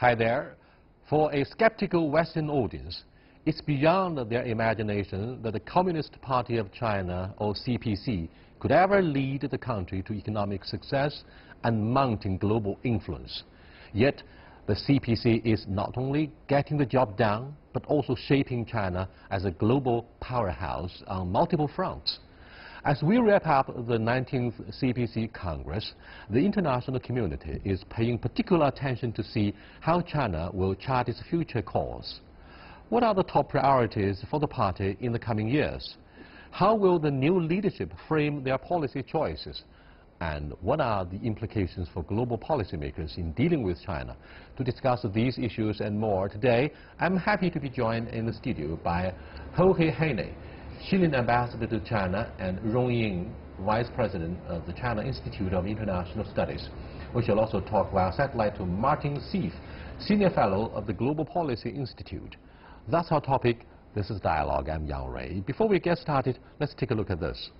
Hi there. For a skeptical Western audience, it's beyond their imagination that the Communist Party of China, or CPC, could ever lead the country to economic success and mounting global influence. Yet, the CPC is not only getting the job done, but also shaping China as a global powerhouse on multiple fronts. As we wrap up the 19th CPC Congress, the international community is paying particular attention to see how China will chart its future course. What are the top priorities for the party in the coming years? How will the new leadership frame their policy choices? And what are the implications for global policymakers in dealing with China? To discuss these issues and more today, I'm happy to be joined in the studio by He Heinei, Chilean ambassador to China, and Rong Ying, vice president of the China Institute of International Studies. We shall also talk via satellite to Martin Seif, senior fellow of the Global Policy Institute. That's our topic. This is Dialogue. I'm Yang Rui. Before we get started, let's take a look at this.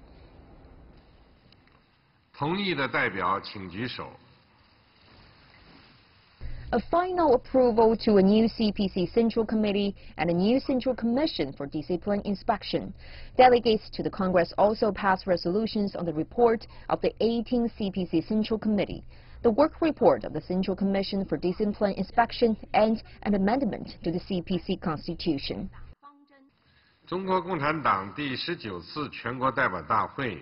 同意的代表请举手。 A final approval to a new CPC Central Committee and a new Central Commission for Discipline Inspection. Delegates to the Congress also passed resolutions on the report of the 18th CPC Central Committee, the work report of the Central Commission for Discipline Inspection, and an amendment to the CPC Constitution. 中国共产党第19次全国代表大会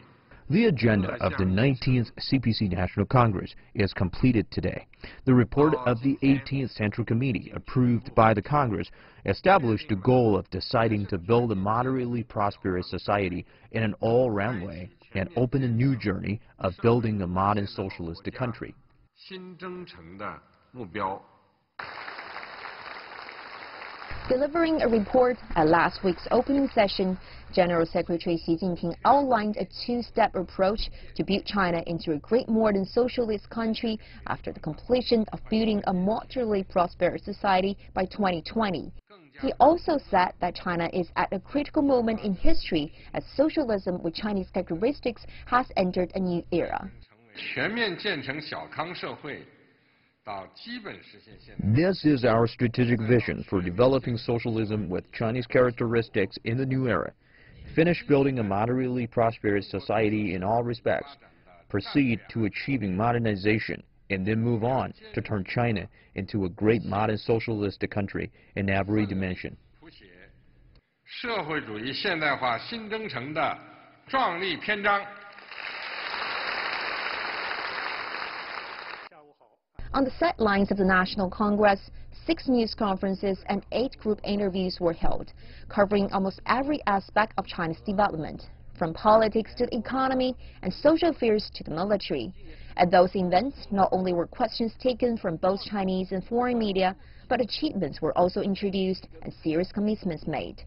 The agenda of the 19th CPC National Congress is completed today. The report of the 18th Central Committee, approved by the Congress, established the goal of deciding to build a moderately prosperous society in an all-round way and open a new journey of building a modern socialist country. 新征程的目标 Delivering a report at last week's opening session, General Secretary Xi Jinping outlined a two-step approach to build China into a great modern socialist country after the completion of building a moderately prosperous society by 2020. He also said that China is at a critical moment in history as socialism with Chinese characteristics has entered a new era. 全面建成小康社会 This is our strategic vision for developing socialism with Chinese characteristics in the new era. Finish building a moderately prosperous society in all respects, proceed to achieving modernization, and then move on to turn China into a great modern socialist country in every dimension. 社会主义现代化新征程的壮丽篇章。 On the sidelines of the National Congress, 6 news conferences and 8 group interviews were held, covering almost every aspect of China's development, from politics to the economy and social affairs to the military. At those events, not only were questions taken from both Chinese and foreign media, but achievements were also introduced and serious commitments made.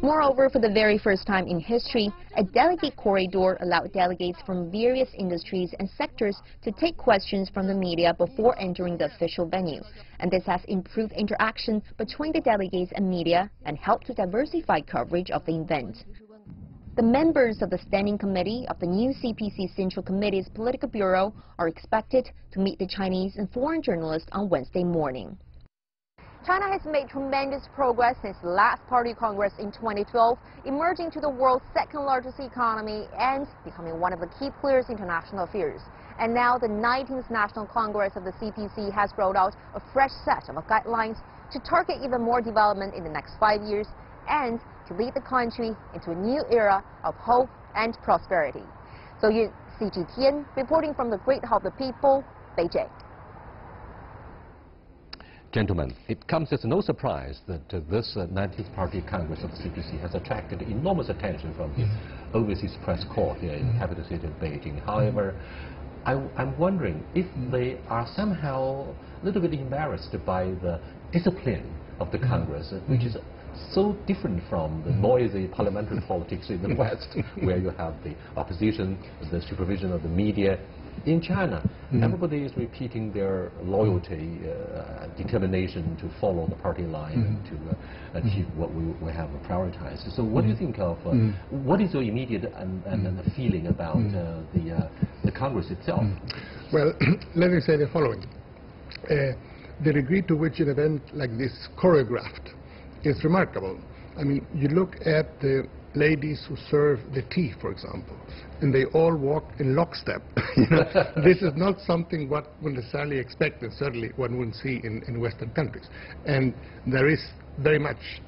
Moreover, for the very first time in history, a delegate corridor allowed delegates from various industries and sectors to take questions from the media before entering the official venue. And this has improved interaction between the delegates and media and helped to diversify coverage of the event. The members of the Standing Committee of the new CPC Central Committee's Political Bureau are expected to meet the Chinese and foreign journalists on Wednesday morning. China has made tremendous progress since the last Party Congress in 2012, emerging to the world's second-largest economy and becoming one of the key players in international affairs. And now the 19th National Congress of the CPC has rolled out a fresh set of guidelines to target even more development in the next 5 years and to lead the country into a new era of hope and prosperity. So CGTN, reporting from the Great Hall of the People, Beijing. Gentlemen, it comes as no surprise that this 19th Party Congress of the CPC has attracted enormous attention from the overseas press corps here in the capital city of Beijing. However, I'm wondering if they are somehow a little bit embarrassed by the discipline of the Congress, which is so different from the noisy parliamentary politics in the West, where you have the opposition, the supervision of the media. In China, everybody is repeating their loyalty, determination to follow the party line to achieve what we have prioritized. So what do you think of, what is your immediate and feeling about the Congress itself? Well, let me say the following. The degree to which an event like this choreographed is remarkable. I mean, you look at the ladies who serve the tea, for example, and they all walk in lockstep. You know, this is not something what one necessarily expect, and certainly one wouldn't see in Western countries. And there is very much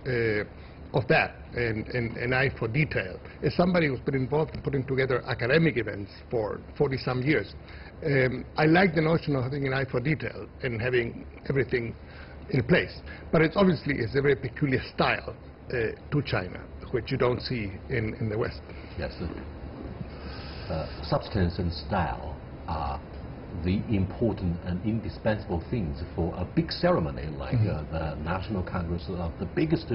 of that, and an eye for detail. As somebody who's been involved in putting together academic events for 40-some years, I like the notion of having an eye for detail and having everything in place. But it's obviously a very peculiar style to China, which you don't see in the West. Yes. Substance and style are the important and indispensable things for a big ceremony like the National Congress of the biggest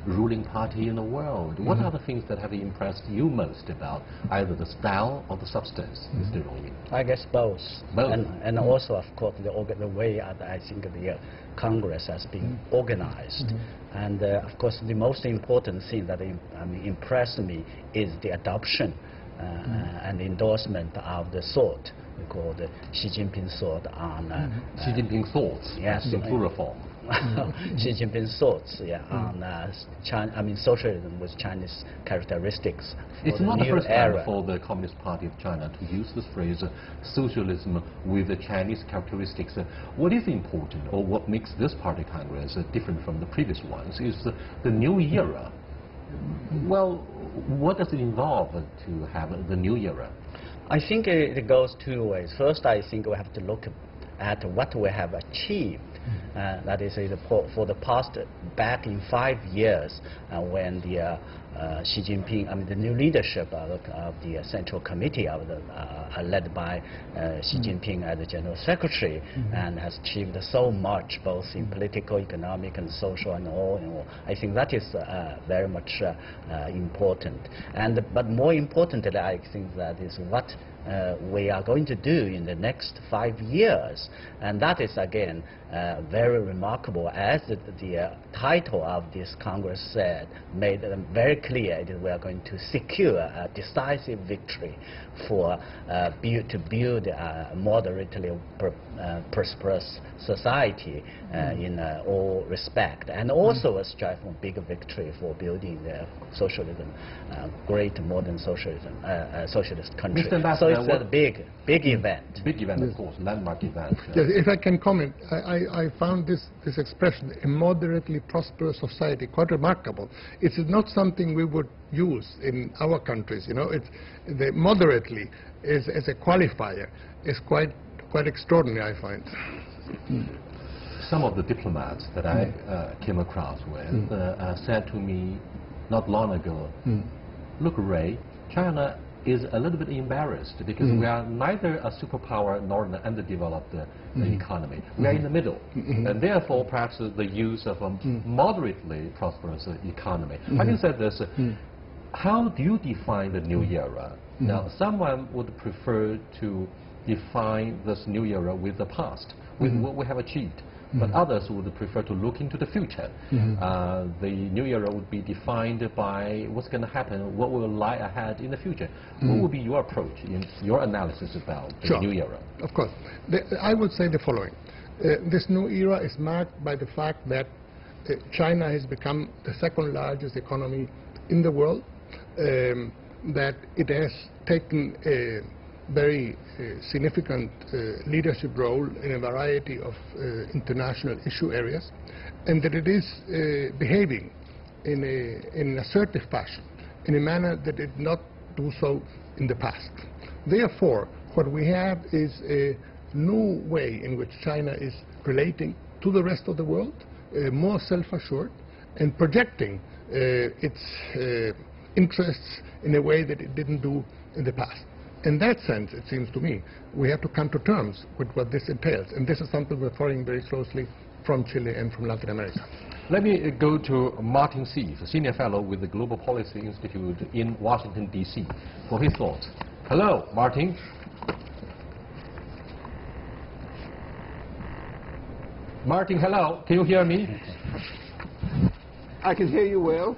ruling party in the world. What are the things that have impressed you most about either the style or the substance, Mr. Rong Yin? I guess both. Both. And also, of course, the way I think the Congress has been organized. And of course, the most important thing that impressed me is the adoption and endorsement of the thought we call the Xi Jinping thought on Xi Jinping thoughts, yes, in plural form. Xi Jinping's thoughts, on socialism with Chinese characteristics. It's not the first era. time for the Communist Party of China to use this phrase, socialism with the Chinese characteristics. What is important, or what makes this party Congress different from the previous ones, is the new era. Well, what does it involve to have the new era? I think it goes two ways. First, I think we have to look at what we have achieved. That is, for the past, back in 5 years, when the Xi Jinping, the new leadership of the Central Committee led by Xi Jinping as the General Secretary, and has achieved so much, both in political, economic, and social, and all. I think that is very much important. But more importantly, I think that is what we are going to do in the next 5 years, and that is again very remarkable, as the title of this Congress said, made very clear that we are going to secure a decisive victory for to build a moderately prosperous society in all respect, and also strive for bigger victory for building the socialism, great modern socialism, socialist country. So it's a big event. Big event, of course, landmark event. Yes, if I can comment, I found this expression, a moderately prosperous society, quite remarkable. It's not something we would use in our countries. You know, the moderately is as a qualifier is quite extraordinary, I find. Some of the diplomats that I came across with said to me not long ago, look, Ray, China is a little bit embarrassed because we are neither a superpower nor an underdeveloped economy. We are in the middle, and therefore perhaps the use of a moderately prosperous economy. Having said this, how do you define the new era? Now, someone would prefer to define this new era with the past, with what we have achieved. But others would prefer to look into the future. The new era would be defined by what's going to happen, what will lie ahead in the future. What would be your approach in your analysis about the new era? Of course. I would say the following. This new era is marked by the fact that China has become the second largest economy in the world, that it has taken a very significant leadership role in a variety of international issue areas, and that it is behaving in an assertive fashion, in a manner that it did not do so in the past. Therefore, what we have is a new way in which China is relating to the rest of the world, more self-assured, and projecting its interests in a way that it didn't do in the past. In that sense, it seems to me, we have to come to terms with what this entails. And this is something we're following very closely from Chile and from Latin America. Let me go to Martin Seif, a senior fellow with the Global Policy Institute in Washington, D.C., for his thoughts. Hello, Martin. Martin, hello. Can you hear me? I can hear you well.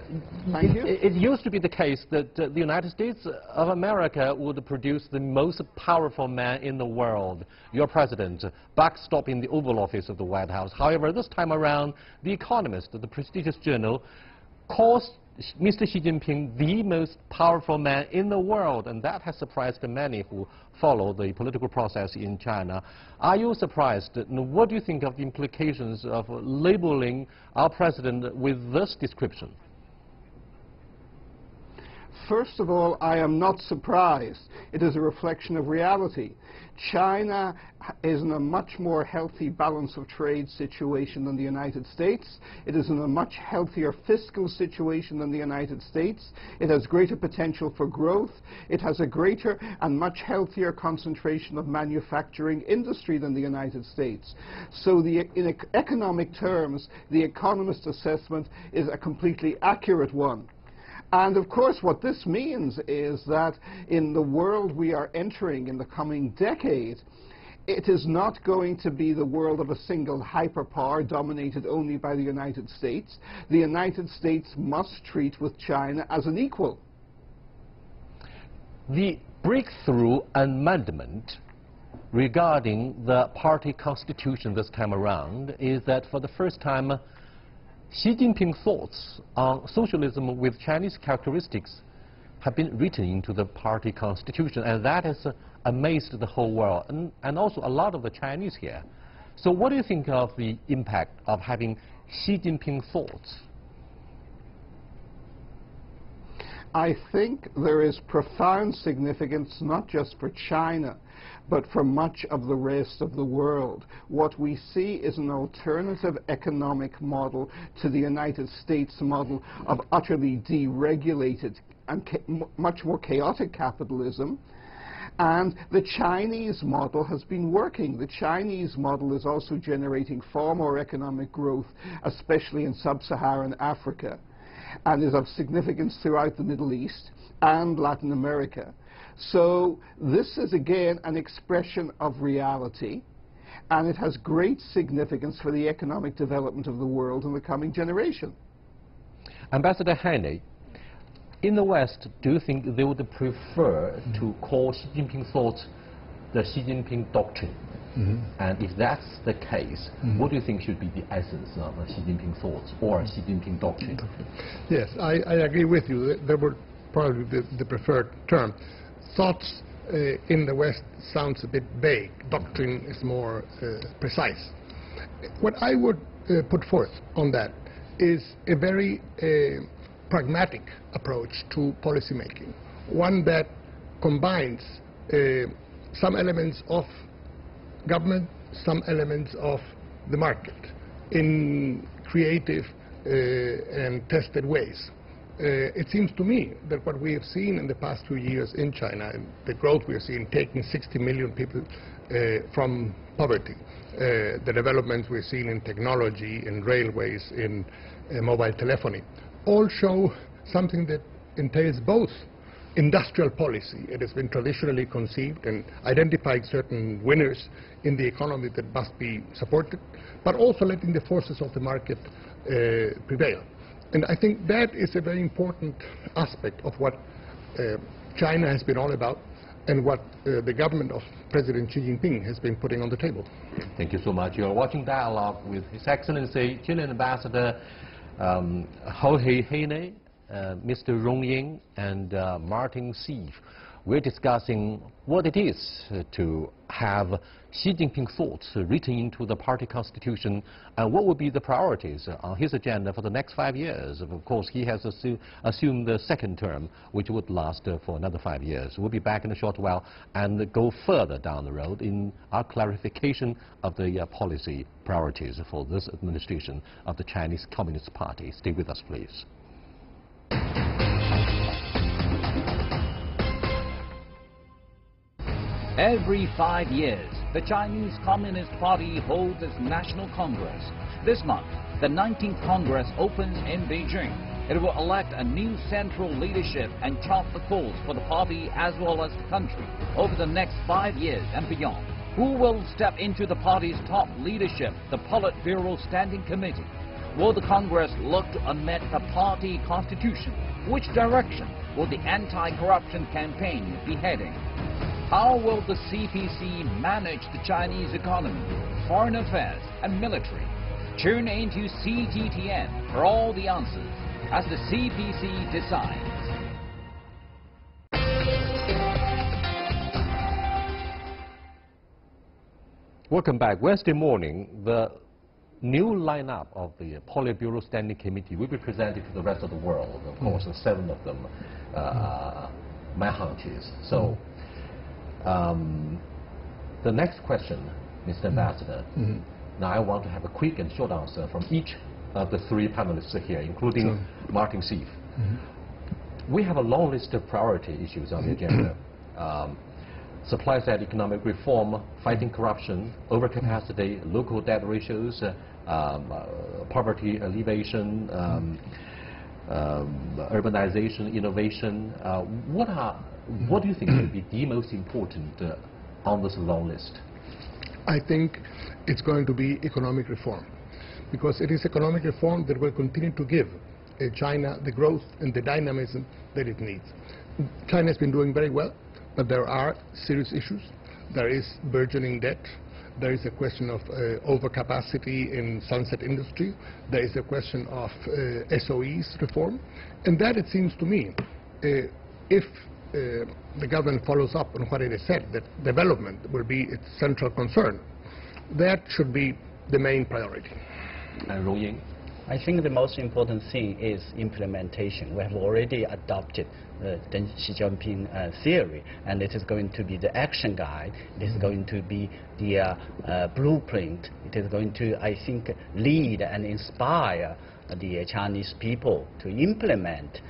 Thank you. It used to be the case that the United States of America would produce the most powerful man in the world, your president, backstopping the Oval Office of the White House. However, this time around, The Economist, the prestigious journal, calls Mr. Xi Jinping the most powerful man in the world, and that has surprised many who follow the political process in China. Are you surprised? What do you think of the implications of labeling our president with this description? First of all, I am not surprised. It is a reflection of reality. China is in a much more healthy balance of trade situation than the United States. It is in a much healthier fiscal situation than the United States. It has greater potential for growth. It has a greater and much healthier concentration of manufacturing industry than the United States. So in economic terms, the Economist assessment is a completely accurate one. And of course, what this means is that in the world we are entering in the coming decade, it is not going to be the world of a single hyperpower dominated only by the United States. The United States must treat with China as an equal. The breakthrough amendment regarding the party constitution this time around is that for the first time, Xi Jinping's thoughts on socialism with Chinese characteristics have been written into the party constitution, and that has amazed the whole world, and also a lot of the Chinese here. So what do you think of the impact of having Xi Jinping's thoughts? I think there is profound significance not just for China, but for much of the rest of the world. What we see is an alternative economic model to the United States model of utterly deregulated and much more chaotic capitalism. And the Chinese model has been working. The Chinese model is also generating far more economic growth, especially in sub-Saharan Africa, and is of significance throughout the Middle East and Latin America. So this is again an expression of reality, and it has great significance for the economic development of the world in the coming generation. Ambassador Haney, in the West, do you think they would prefer to call Xi Jinping's thoughts the Xi Jinping doctrine? And if that's the case, what do you think should be the essence of Xi Jinping thoughts or Xi Jinping doctrine? Yes, I agree with you. That would probably be the preferred term. Thoughts in the West sounds a bit vague. Doctrine is more precise. What I would put forth on that is a very pragmatic approach to policymaking, one that combines some elements of government, some elements of the market in creative and tested ways. It seems to me that what we have seen in the past few years in China, and the growth we are seeing, taking 60 million people from poverty, the developments we're seeing in technology, in railways, in mobile telephony, all show something that entails both industrial policy. It has been traditionally conceived and identified certain winners in the economy that must be supported, but also letting the forces of the market prevail. And I think that is a very important aspect of what China has been all about and what the government of President Xi Jinping has been putting on the table. Thank you so much. You are watching Dialogue with His Excellency Chilean Ambassador Jorge Haney, Mr. Rong Ying, and Martin Sieve. We're discussing what it is to have Xi Jinping thoughts written into the party constitution and what will be the priorities on his agenda for the next 5 years. Of course, he has assumed the second term, which would last for another 5 years. We'll be back in a short while and go further down the road in our clarification of the policy priorities for this administration of the Chinese Communist Party. Stay with us, please. Every 5 years, the Chinese Communist Party holds its National Congress. This month, the 19th Congress opens in Beijing. It will elect a new central leadership and chart the course for the party as well as the country over the next 5 years and beyond. Who will step into the party's top leadership, the Politburo Standing Committee? will the Congress look to amend the party constitution? Which direction will the anti-corruption campaign be heading? How will the CPC manage the Chinese economy, foreign affairs, and military? Tune into CGTN for all the answers as the CPC decides. Welcome back. Wednesday morning, the new lineup of the Politburo Standing Committee will be presented to the rest of the world. Of course, 7 of them manhunted. So, the next question, Mr. Ambassador. Now, I want to have a quick and short answer from each of the 3 panelists here, including Martin Sief. We have a long list of priority issues on the agenda. Supply-side economic reform, fighting corruption, overcapacity, local debt ratios, poverty alleviation, urbanization, innovation. What do you think should be the most important on this long list? I think it's going to be economic reform, because it is economic reform that will continue to give China the growth and the dynamism that it needs. China has been doing very well, but there are serious issues. There is burgeoning debt. There is a question of overcapacity in sunset industry. There is a question of SOEs reform. And that, it seems to me, if the government follows up on what it has said, that development will be its central concern, that should be the main priority. And Rong Ying? I think the most important thing is implementation. We have already adopted the Deng Xiaoping theory, and it is going to be the action guide. It is going to be the blueprint. It is going to, I think, lead and inspire the Chinese people to implement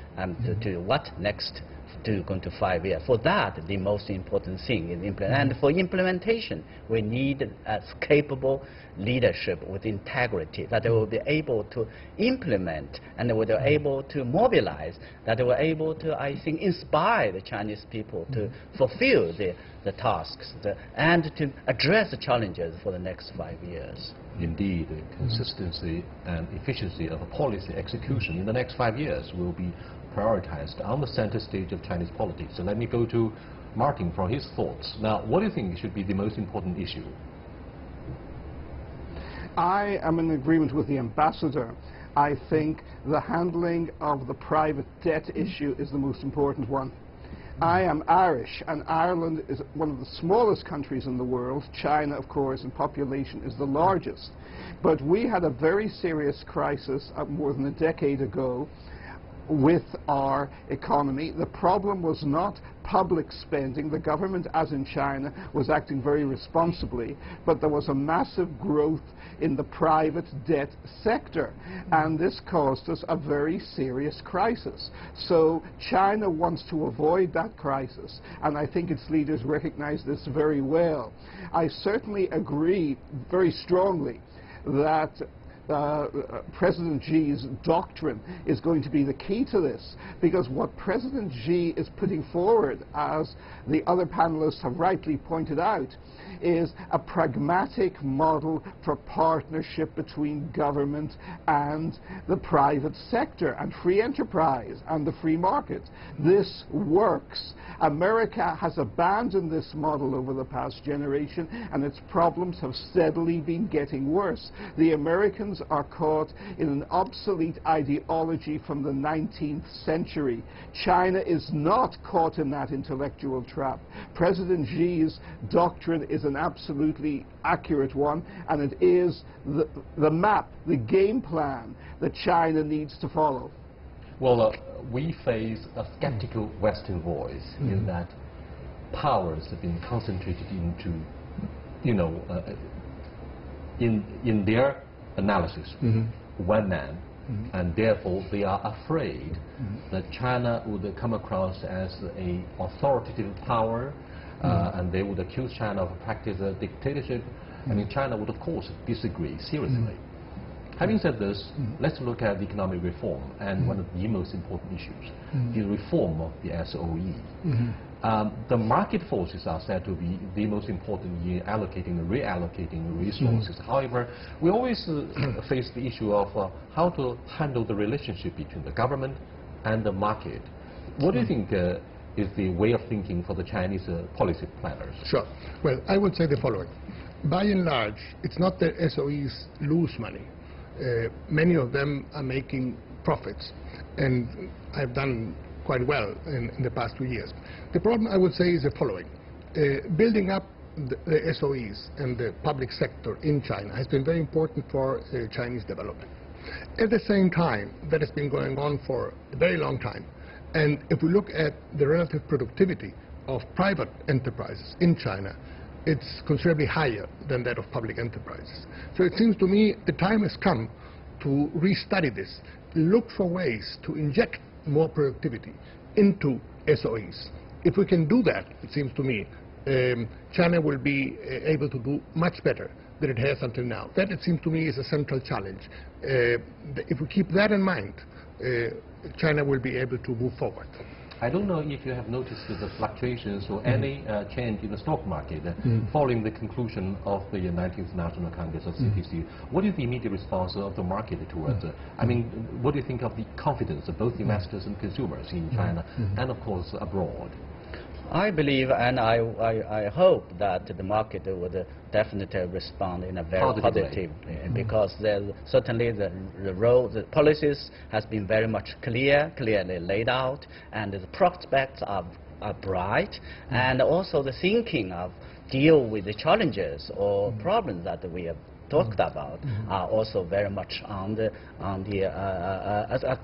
to what next to go to 5 years. For that, the most important thing is implement. And for implementation, we need a capable leadership with integrity that they will be able to implement and they will be able to mobilize, that they will be able to, I think, inspire the Chinese people to fulfill the tasks and to address the challenges for the next 5 years. Indeed, the consistency and efficiency of a policy execution in the next 5 years will be prioritized on the center stage of Chinese politics. So let me go to Martin for his thoughts. Now, what do you think should be the most important issue? I am in agreement with the ambassador. I think the handling of the private debt issue is the most important one. I am Irish, and Ireland is one of the smallest countries in the world. China, of course, in population is the largest. But we had a very serious crisis more than a decade ago with our economy. The problem was not public spending. The government, as in China, was acting very responsibly, but there was a massive growth in the private debt sector, and this caused us a very serious crisis. So China wants to avoid that crisis, and I think its leaders recognize this very well. I certainly agree very strongly that President Xi's doctrine is going to be the key to this, because what President Xi is putting forward, as the other panelists have rightly pointed out, is a pragmatic model for partnership between government and the private sector and free enterprise and the free market. This works. America has abandoned this model over the past generation, and its problems have steadily been getting worse. The Americans are caught in an obsolete ideology from the 19th century. China is not caught in that intellectual trap. President Xi's doctrine is an absolutely accurate one, and it is the map, the game plan that China needs to follow. Well, we face a skeptical Western voice in that powers have been concentrated into, in their analysis, one man, and therefore they are afraid that China would come across as an authoritative power, and they would accuse China of practice a dictatorship. I mean, China would, of course, disagree seriously. Having said this, let's look at the economic reform, and one of the most important issues is reform of the SOE. The market forces are said to be the most important in allocating and reallocating resources. However, we always face the issue of how to handle the relationship between the government and the market. What do you think is the way of thinking for the Chinese policy planners? Sure. Well, I would say the following. By and large, it's not that SOEs lose money. Many of them are making profits, and I've done quite well in the past 2 years. The problem, I would say, is the following. Building up the SOEs and the public sector in China has been very important for Chinese development. At the same time, that has been going on for a very long time. And if we look at the relative productivity of private enterprises in China, it's considerably higher than that of public enterprises. So it seems to me the time has come to restudy this, look for ways to inject more productivity into SOEs. If we can do that, it seems to me, China will be able to do much better than it has until now. That, it seems to me, is a central challenge. If we keep that in mind, China will be able to move forward. I don't know if you have noticed the fluctuations or any change in the stock market following the conclusion of the 19th National Congress of CPC. What is the immediate response of the market towards it? I mean, what do you think of the confidence of both investors and consumers in China and, of course, abroad? I believe and I hope that the market would definitely respond in a very positive way, because certainly the policies has been very much clearly laid out, and the prospects are bright, and also the thinking of deal with the challenges or problems that we have talked about are also very much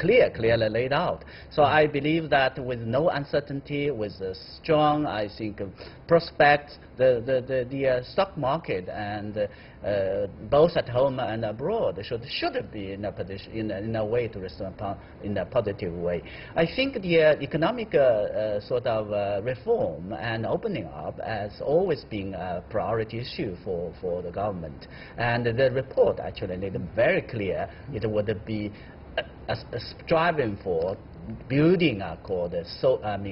clearly laid out. So I believe that with no uncertainty, with a strong, I think, prospects, the stock market and both at home and abroad should be in a position, in a way to respond in a positive way. I think the economic sort of reform and opening up has always been a priority issue for the government. And the report actually made it very clear it would be a striving for building a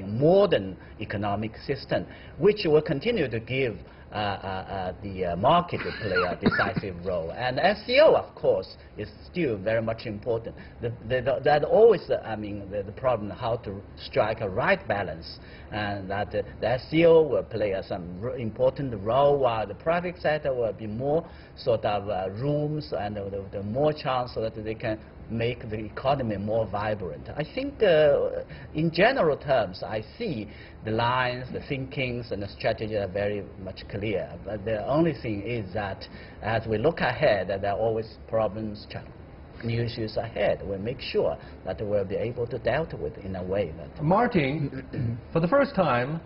modern economic system, which will continue to give the market to play a decisive role. And SCO, of course, is still very much important. That always, the problem how to strike a right balance, and that the SCO will play some important role, while the private sector will be more sort of rooms and the more chance so that they can make the economy more vibrant. I think in general terms, I see the lines, the thinkings and the strategy are very much clear. But the only thing is that as we look ahead, there are always problems, new issues ahead. We'll make sure that we'll be able to deal with in a way that... Martin, for the first time,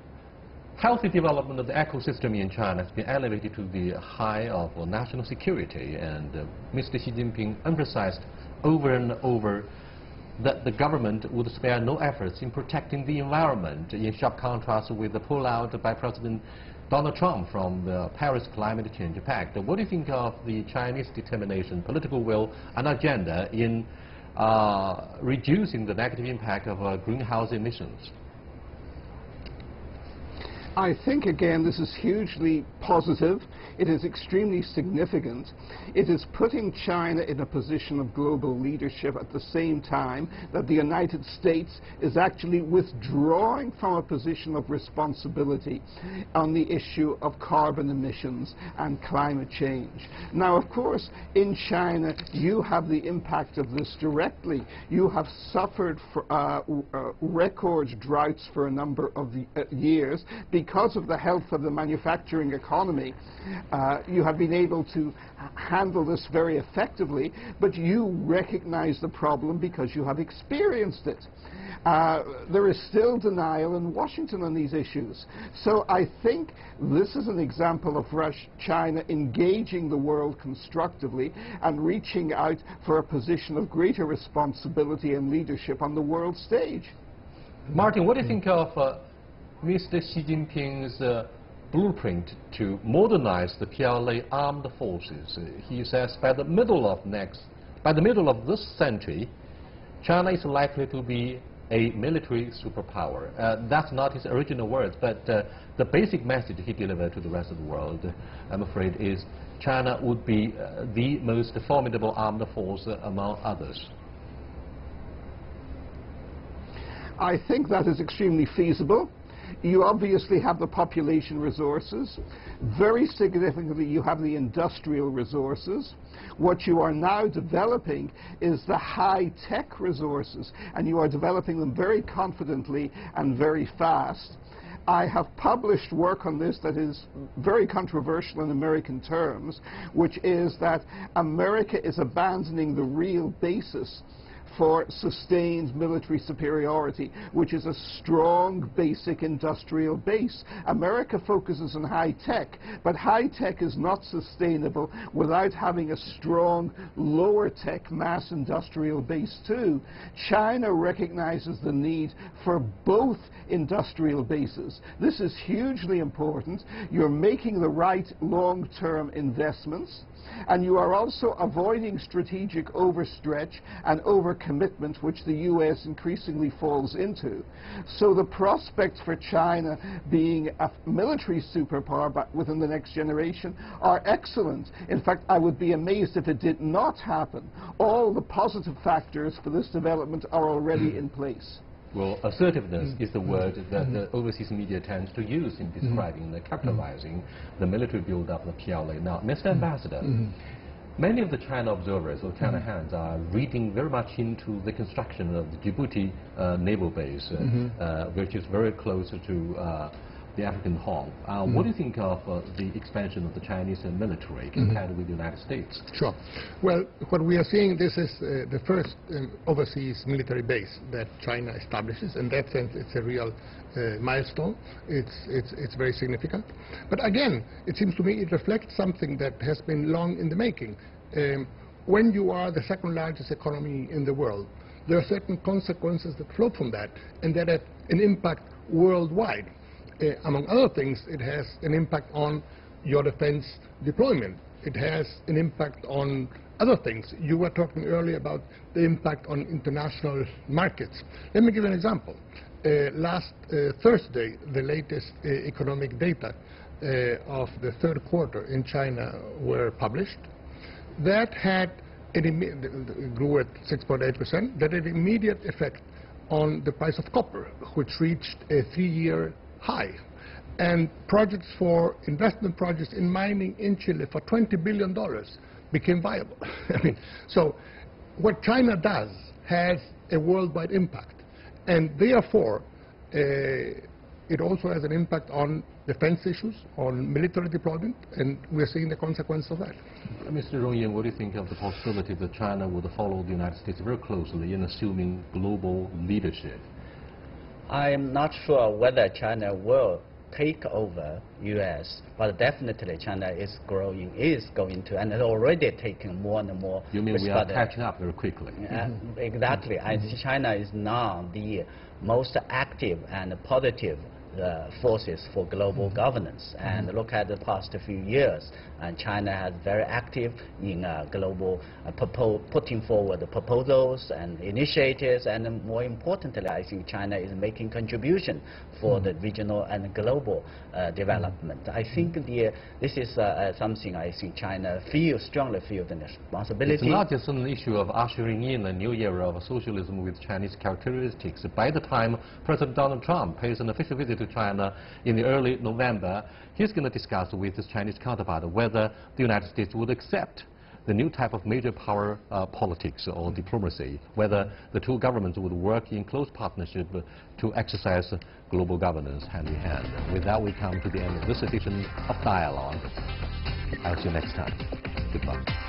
healthy development of the ecosystem in China has been elevated to the high of national security, and Mr. Xi Jinping emphasized over and over that the government would spare no efforts in protecting the environment, in sharp contrast with the pullout by President Donald Trump from the Paris Climate Change Pact. What do you think of the Chinese determination, political will and agenda in reducing the negative impact of greenhouse emissions? I think, again, this is hugely positive. It is extremely significant. It is putting China in a position of global leadership at the same time that the United States is actually withdrawing from a position of responsibility on the issue of carbon emissions and climate change. Now, of course, in China, you have the impact of this directly. You have suffered record droughts for a number of years because of the health of the manufacturing economy. You have been able to handle this very effectively, but you recognize the problem because you have experienced it. There is still denial in Washington on these issues. So I think this is an example of China engaging the world constructively and reaching out for a position of greater responsibility and leadership on the world stage. Martin, what do you think of Mr. Xi Jinping's blueprint to modernize the PLA armed forces? He says by the middle of this century, China is likely to be a military superpower. That's not his original words, but the basic message he delivered to the rest of the world, I'm afraid, is China would be the most formidable armed force among others. I think that is extremely feasible. You obviously have the population resources. Very significantly, you have the industrial resources. What you are now developing is the high-tech resources, and you are developing them very confidently and very fast. I have published work on this that is very controversial in American terms, which is that America is abandoning the real basis for sustained military superiority, which is a strong basic industrial base. America focuses on high-tech, but high-tech is not sustainable without having a strong lower-tech mass industrial base too. China recognizes the need for both industrial bases. This is hugely important. You're making the right long-term investments, and you are also avoiding strategic overstretch and overcommitment, which the U.S. increasingly falls into. So the prospects for China being a military superpower within the next generation are excellent. In fact, I would be amazed if it did not happen. All the positive factors for this development are already in place. Well, assertiveness is the word that the overseas media tends to use in describing, characterizing the military build-up of the PLA. Now, Mr. Ambassador, many of the China observers or China hands are reading very much into the construction of the Djibouti naval base, which is very close to the African Horn. What do you think of the expansion of the Chinese military compared with the United States? Sure. Well, what we are seeing, this is the first overseas military base that China establishes. In that sense, it's a real milestone. It's very significant. But again, it seems to me it reflects something that has been long in the making. When you are the second largest economy in the world, there are certain consequences that flow from that, and that have an impact worldwide. Among other things, it has an impact on your defense deployment. It has an impact on other things. You were talking earlier about the impact on international markets. Let me give you an example. Last Thursday, the latest economic data of the third quarter in China were published. That had grew at 6.8%. That had an immediate effect on the price of copper, which reached a 3-year high, and projects for investment projects in mining in Chile for $20 billion became viable. I mean, so what China does has a worldwide impact, and therefore it also has an impact on defense issues, on military deployment, and we're seeing the consequence of that. Mr. Rongyan, what do you think of the possibility that China would follow the United States very closely in assuming global leadership? I am not sure whether China will take over U.S., but definitely China is going to, and has already taken more and more. You mean we are catching up very quickly? Exactly. I think China is now the most active and positive forces for global governance. And look at the past few years, and China has very active in global putting forward proposals and initiatives, and more importantly, I think China is making contribution for the regional and global development. I think this is something I think China strongly feels the responsibility. It's not just an issue of ushering in a new era of socialism with Chinese characteristics. By the time President Donald Trump pays an official visit to China in the early November, he's going to discuss with his Chinese counterpart whether the United States would accept the new type of major power politics or diplomacy, whether the two governments would work in close partnership to exercise global governance hand in hand. With that, we come to the end of this edition of Dialogue. I'll see you next time. Goodbye.